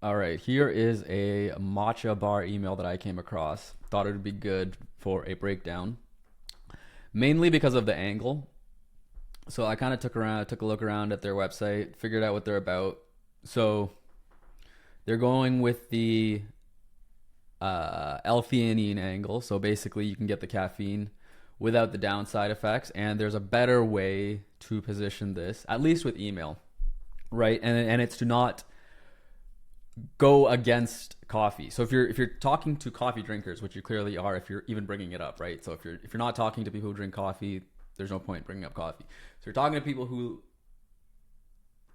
All right, here is a matcha bar email that I came across. Thought it would be good for a breakdown, mainly because of the angle. So I kind of took a look around at their website, figured out what they're about. So they're going with the L-theanine angle. So basically, you can get the caffeine without the downside effects, and there's a better way to position this, at least with email, right? And it's to not go against coffee. So if you're talking to coffee drinkers, which you clearly are, if you're even bringing it up, right? So if you're not talking to people who drink coffee, there's no point bringing up coffee. So you're talking to people who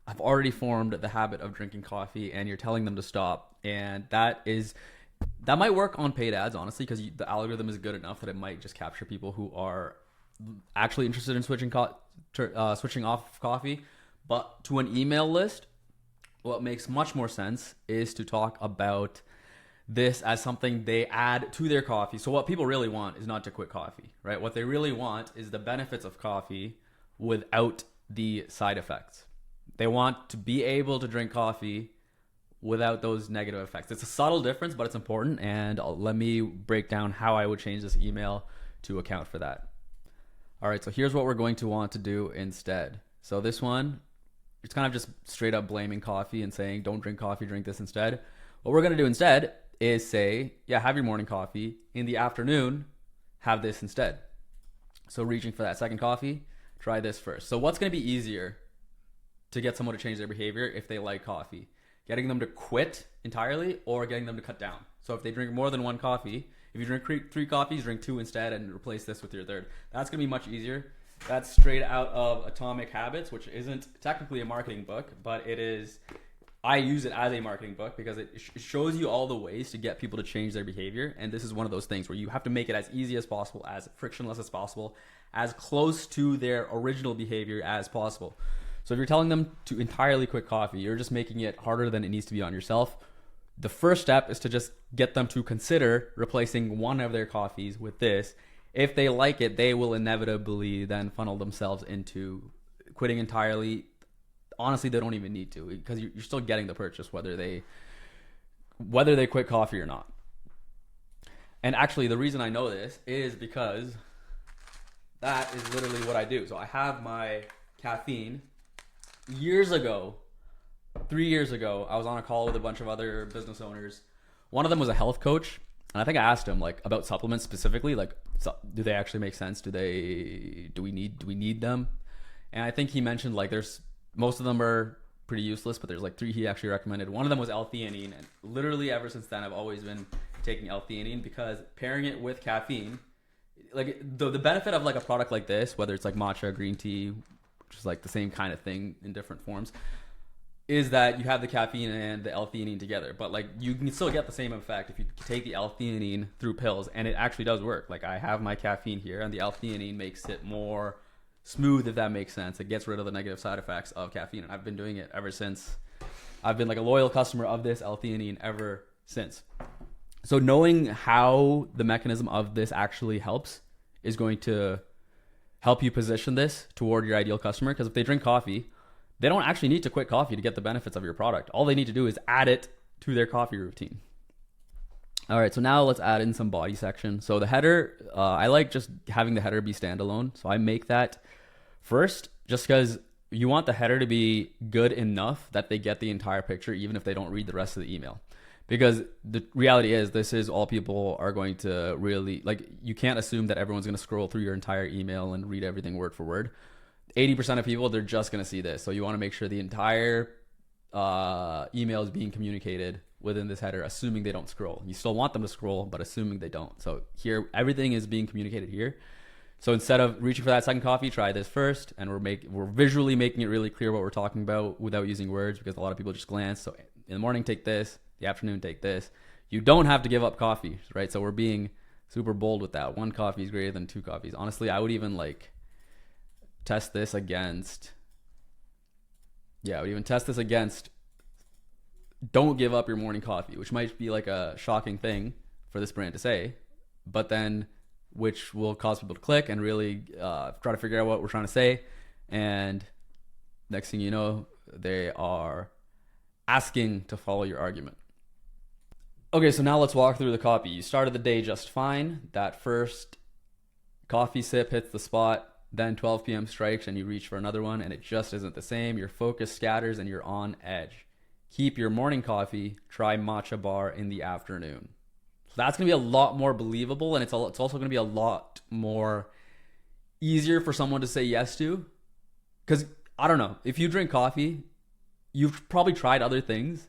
have already formed the habit of drinking coffee, and you're telling them to stop, and that might work on paid ads, honestly, because the algorithm is good enough that it might just capture people who are actually interested in switching off coffee. But to an email list, what makes much more sense is to talk about this as something they add to their coffee. So what people really want is not to quit coffee, right? What they really want is the benefits of coffee without the side effects. They want to be able to drink coffee without those negative effects. It's a subtle difference, but it's important. And let me break down how I would change this email to account for that. All right, so here's what we're going to want to do instead. So this one, it's kind of just straight up blaming coffee and saying, don't drink coffee, drink this instead. What we're going to do instead is say, yeah, have your morning coffee. In the afternoon, have this instead. So reaching for that second coffee, try this first. So what's going to be easier to get someone to change their behavior if they like coffee? Getting them to quit entirely or getting them to cut down? So if they drink more than one coffee, if you drink three coffees, drink two instead and replace this with your third. That's going to be much easier. That's straight out of Atomic Habits, which isn't technically a marketing book, but it is. I use it as a marketing book because it shows you all the ways to get people to change their behavior. And this is one of those things where you have to make it as easy as possible, as frictionless as possible, as close to their original behavior as possible. So if you're telling them to entirely quit coffee, you're just making it harder than it needs to be on yourself. The first step is to just get them to consider replacing one of their coffees with this. If they like it, they will inevitably then funnel themselves into quitting entirely. Honestly, they don't even need to, because you're still getting the purchase whether they quit coffee or not. And actually, the reason I know this is because that is literally what I do. So I have my caffeine. Years ago, 3 years ago, I was on a call with a bunch of other business owners. One of them was a health coach, and I think I asked him like about supplements specifically, like, do they actually make sense? Do we need them? And I think he mentioned like there's most of them are pretty useless, but there's like three he actually recommended. One of them was L-theanine, and literally ever since then I've always been taking L-theanine because pairing it with caffeine, like the benefit of like a product like this, whether it's like matcha, green tea, which is like the same kind of thing in different forms, is that you have the caffeine and the L-theanine together. But like you can still get the same effect if you take the L-theanine through pills, and it actually does work. Like I have my caffeine here, and the L-theanine makes it more smooth, if that makes sense. It gets rid of the negative side effects of caffeine, and I've been doing it ever since. I've been like a loyal customer of this L-theanine ever since. So knowing how the mechanism of this actually helps is going to help you position this toward your ideal customer, because if they drink coffee, they don't actually need to quit coffee to get the benefits of your product. All they need to do is add it to their coffee routine. All right, so now let's add in some body section. So the header, I like just having the header be standalone. So I make that first just because you want the header to be good enough that they get the entire picture, even if they don't read the rest of the email. Because the reality is, this is all people are going to really, like, you can't assume that everyone's going to scroll through your entire email and read everything word for word. 80% of people, they're just going to see this. So you want to make sure the entire email is being communicated within this header, assuming they don't scroll. You still want them to scroll, but assuming they don't. So here, everything is being communicated here. So instead of reaching for that second coffee, try this first. And we're visually making it really clear what we're talking about without using words, because a lot of people just glance. So in the morning, take this. The afternoon, take this. You don't have to give up coffee, right? So we're being super bold with that. One coffee is greater than two coffees. Honestly, I would even like test this against, don't give up your morning coffee, which might be like a shocking thing for this brand to say, but then which will cause people to click and really try to figure out what we're trying to say. And next thing you know, they are asking to follow your argument. Okay, so now let's walk through the copy. You started the day just fine. That first coffee sip hits the spot, then 12 p.m. strikes and you reach for another one and it just isn't the same. Your focus scatters and you're on edge. Keep your morning coffee, try Matcha Bar in the afternoon. So that's going to be a lot more believable, and it's also going to be a lot more easier for someone to say yes to. Because, I don't know, if you drink coffee, you've probably tried other things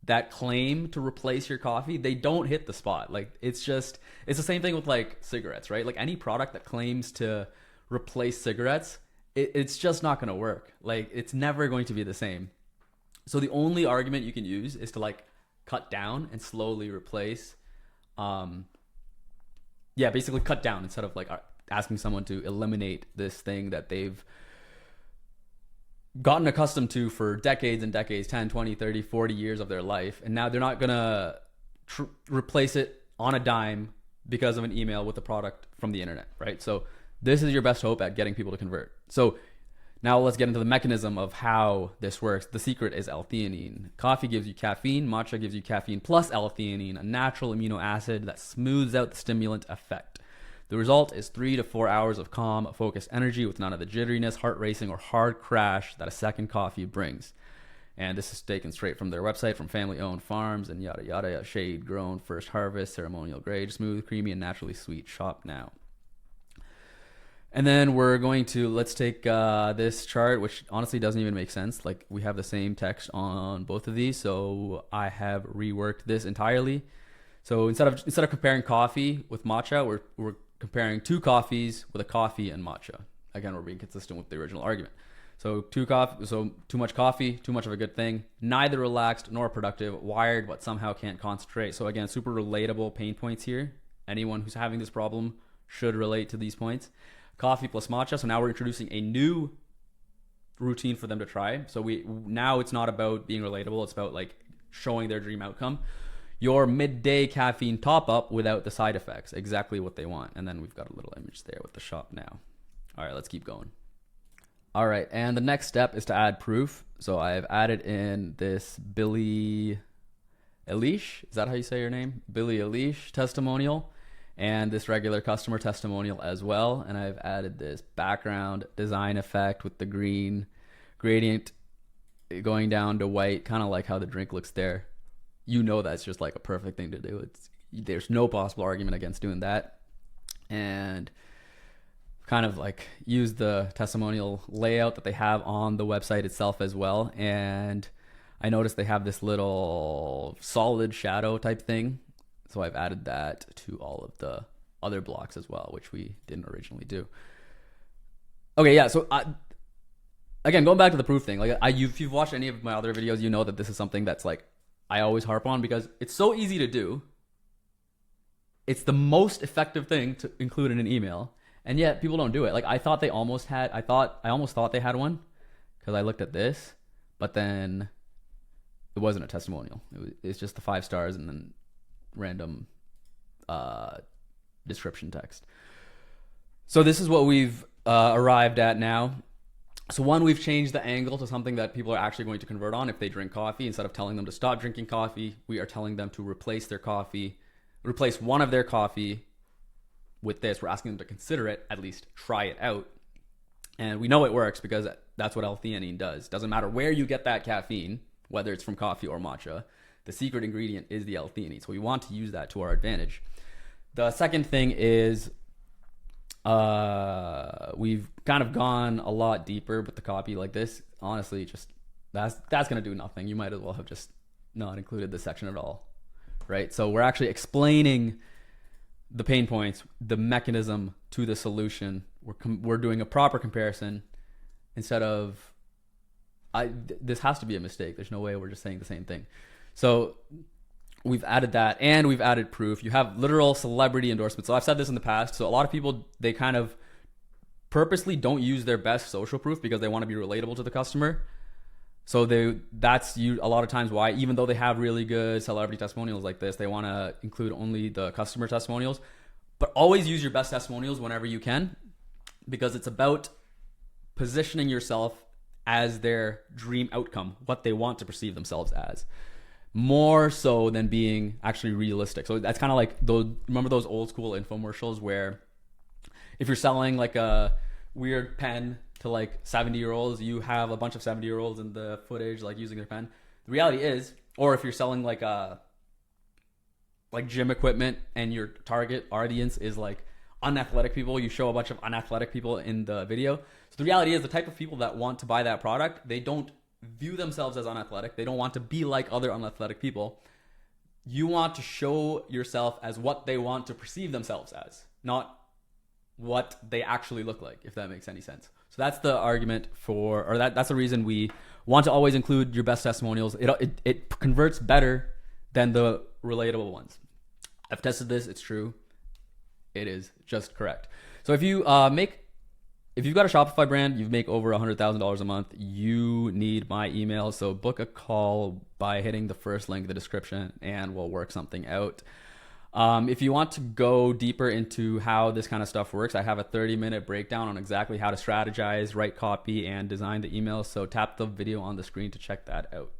that claim to replace your coffee. They don't hit the spot. Like, it's the same thing with like cigarettes, right? Like any product that claims to replace cigarettes, it's just not going to work. Like, it's never going to be the same. So the only argument you can use is to like cut down and slowly replace. Basically cut down instead of like asking someone to eliminate this thing that they've gotten accustomed to for decades and decades, 10, 20, 30, 40 years of their life. And now they're not going to replace it on a dime because of an email with a product from the internet, right? So this is your best hope at getting people to convert. So now let's get into the mechanism of how this works. The secret is L-theanine. Coffee gives you caffeine. Matcha gives you caffeine plus L-theanine, a natural amino acid that smooths out the stimulant effect. The result is 3 to 4 hours of calm, focused energy with none of the jitteriness, heart racing, or hard crash that a second coffee brings. And this is taken straight from their website, from family-owned farms and yada yada, shade-grown, first harvest, ceremonial grade, smooth, creamy, and naturally sweet. Shop now. And then let's take this chart, which honestly doesn't even make sense. Like, we have the same text on both of these, so I have reworked this entirely. So instead of comparing coffee with matcha, we're comparing two coffees with a coffee and matcha. Again, we're being consistent with the original argument. So too much coffee, too much of a good thing. Neither relaxed nor productive, wired but somehow can't concentrate. So again, super relatable pain points here. Anyone who's having this problem should relate to these points. Coffee plus matcha. So now we're introducing a new routine for them to try. So now it's not about being relatable. It's about like showing their dream outcome. Your midday caffeine top up without the side effects. Exactly what they want. And then we've got a little image there with the shop now. All right, let's keep going. All right, and the next step is to add proof. So I've added in this Billy Elish. Is that how you say your name? Billy Elish testimonial. And this regular customer testimonial as well. And I've added this background design effect with the green gradient going down to white, kind of like how the drink looks there. You know that's just like a perfect thing to do. There's no possible argument against doing that. And kind of like use the testimonial layout that they have on the website itself as well. And I noticed they have this little solid shadow type thing. So I've added that to all of the other blocks as well, which we didn't originally do. Okay, yeah. So again, going back to the proof thing, like if you've watched any of my other videos, you know that this is something that's like I always harp on because it's so easy to do. It's the most effective thing to include in an email, and yet people don't do it. Like I almost thought they had one because I looked at this, but then it wasn't a testimonial. It's just the 5 stars and then random description text. So this is what we've arrived at now. So one, we've changed the angle to something that people are actually going to convert on if they drink coffee. Instead of telling them to stop drinking coffee, we are telling them to replace one of their coffee with this. We're asking them to consider it, at least try it out. And we know it works because that's what L-theanine does. Doesn't matter where you get that caffeine, whether it's from coffee or matcha, the secret ingredient is the L-theanine. So we want to use that to our advantage. The second thing is we've kind of gone a lot deeper with the copy like this. Honestly, just that's going to do nothing. You might as well have just not included this section at all, right? So we're actually explaining the pain points, the mechanism to the solution. We're doing a proper comparison instead of this has to be a mistake. There's no way we're just saying the same thing. So we've added that, and we've added proof. You have literal celebrity endorsements. So I've said this in the past. So a lot of people, they kind of purposely don't use their best social proof because they want to be relatable to the customer. So that's a lot of times why, even though they have really good celebrity testimonials like this, they want to include only the customer testimonials. But always use your best testimonials whenever you can, because it's about positioning yourself as their dream outcome, what they want to perceive themselves as, more so than being actually realistic. So that's kind of like those, remember those old school infomercials where if you're selling like a weird pen to like 70-year-olds, you have a bunch of 70-year-olds in the footage like using their pen. The reality is, or if you're selling like gym equipment and your target audience is like unathletic people, you show a bunch of unathletic people in the video. So the reality is, the type of people that want to buy that product, they don't view themselves as unathletic. They don't want to be like other unathletic people. You want to show yourself as what they want to perceive themselves as, not what they actually look like, if that makes any sense. So that's the argument for, or that's the reason we want to always include your best testimonials. It converts better than the relatable ones. I've tested this. It's true. It is just correct. So if you've got a Shopify brand, you make over $100,000 a month, you need my email. So book a call by hitting the first link in the description and we'll work something out. If you want to go deeper into how this kind of stuff works, I have a 30-minute breakdown on exactly how to strategize, write copy, and design the emails. So tap the video on the screen to check that out.